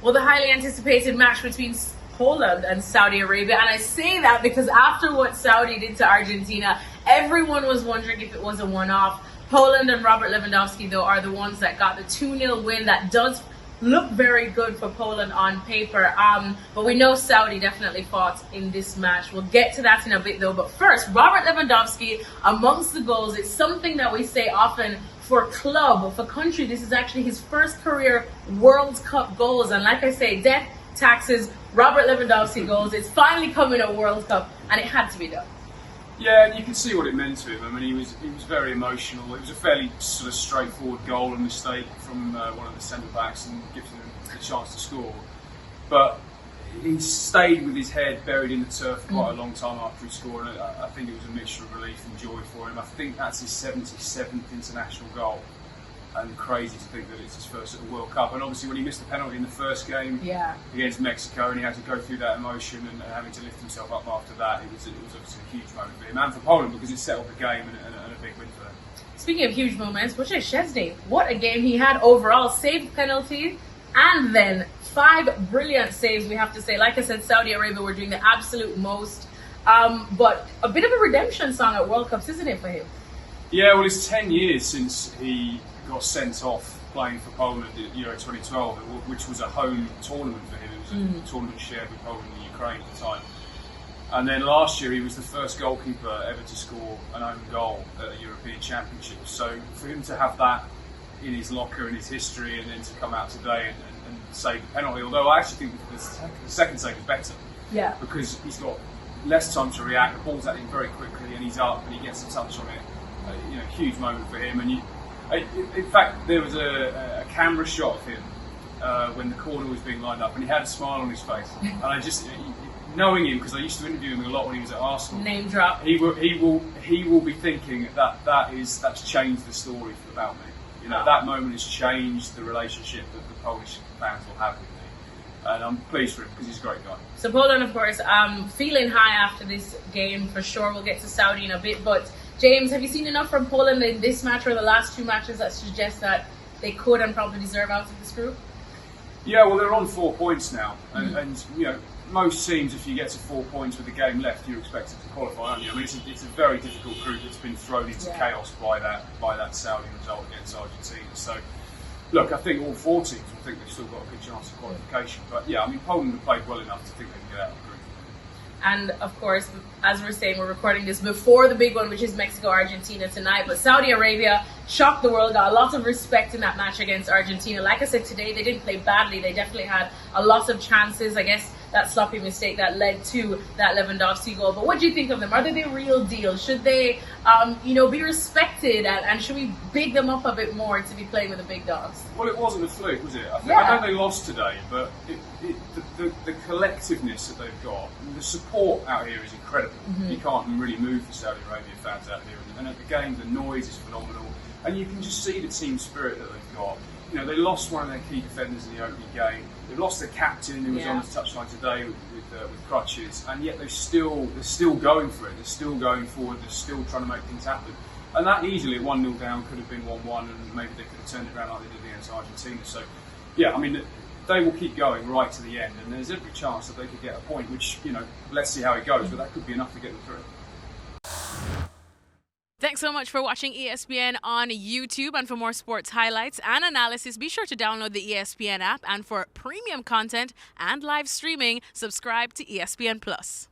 Well, the highly anticipated match between Poland and Saudi Arabia, and I say that because after what Saudi did to Argentina, everyone was wondering if it was a one-off. Poland and Robert Lewandowski, though, are the ones that got the 2-0 win. That does look very good for Poland on paper, but we know Saudi definitely fought in this match. We'll get to that in a bit, though. But first, Robert Lewandowski, amongst the goals, it's something that we say often for club, for country. This is actually his first career World Cup goals, and like I say, death, taxes, Robert Lewandowski goals. It's finally coming at World Cup, and it had to be done. Yeah, and you can see what it meant to him. I mean, he was very emotional. It was a fairly sort of straightforward goal and mistake from one of the centre backs, and gives him the chance to score. But he stayed with his head buried in the turf for quite a long time after he scored. And I think it was a mixture of relief and joy for him. I think that's his 77th international goal. And crazy to think that it's his first at the World Cup. And obviously when he missed the penalty in the first game against Mexico, and he had to go through that emotion and having to lift himself up after that, it was obviously a huge moment for him and for Poland, because it settled the game and a big win for them. Speaking of huge moments, Szczesny, what a game he had overall. Saved penalties and then 5 brilliant saves, we have to say. Like I said, Saudi Arabia were doing the absolute most. But a bit of a redemption song at World Cups, isn't it, for him? Yeah, well, it's 10 years since he got sent off playing for Poland at Euro 2012, which was a home tournament for him. It was a tournament shared with Poland and Ukraine at the time. And then last year he was the first goalkeeper ever to score an own goal at a European Championship. So for him to have that in his locker, in his history, and then to come out today and save the penalty, although I actually think the second save is better. Yeah. Because he's got less time to react, the ball's at him very quickly and he's up and he gets a touch on it. Huge moment for him. And in fact, there was a camera shot of him when the corner was being lined up, and he had a smile on his face. And I just, knowing him, because I used to interview him a lot when he was at Arsenal. Name drop. He will be thinking that's changed the story about me. That moment has changed the relationship that the Polish fans will have with me. And I'm pleased for him because he's a great guy. So Poland, of course, feeling high after this game for sure. We'll get to Saudi in a bit, but James, have you seen enough from Poland in this match or the last 2 matches that suggest that they could and probably deserve out of this group? Yeah, well, they're on 4 points now, and most teams, if you get to 4 points with the game left, you're expected to qualify, aren't you? I mean, it's a very difficult group that's been thrown into chaos by that Saudi result against Argentina. So, look, I think all 4 teams will think they've still got a good chance of qualification. But yeah, I mean, Poland have played well enough to think they can get out of the group. And of course, as we're saying, we're recording this before the big one, which is Mexico-Argentina tonight. But Saudi Arabia shocked the world, got a lot of respect in that match against Argentina. Like I said today, they didn't play badly. They definitely had a lot of chances. I guess that sloppy mistake that led to that Lewandowski goal. But what do you think of them? Are they the real deal? Should they, be respected? And should we big them up a bit more to be playing with the big dogs? Well, it wasn't a fluke, was it? I know they lost today, but the collectiveness that they've got, the support out here is incredible. You can't really move for Saudi Arabia fans out here. And at the game, the noise is phenomenal. And you can just see the team spirit that they've got. They lost one of their key defenders in the opening game. They've lost their captain, who was on the touchline today with crutches, and yet they're still going for it. They're still going forward. They're still trying to make things happen. And that easily, 1-0 down, could have been 1-1, and maybe they could have turned it around like they did against Argentina. So, yeah, I mean, they will keep going right to the end, and there's every chance that they could get a point. Which, let's see how it goes, but that could be enough to get them through. Thanks so much for watching ESPN on YouTube. And for more sports highlights and analysis, be sure to download the ESPN app. And for premium content and live streaming, subscribe to ESPN Plus.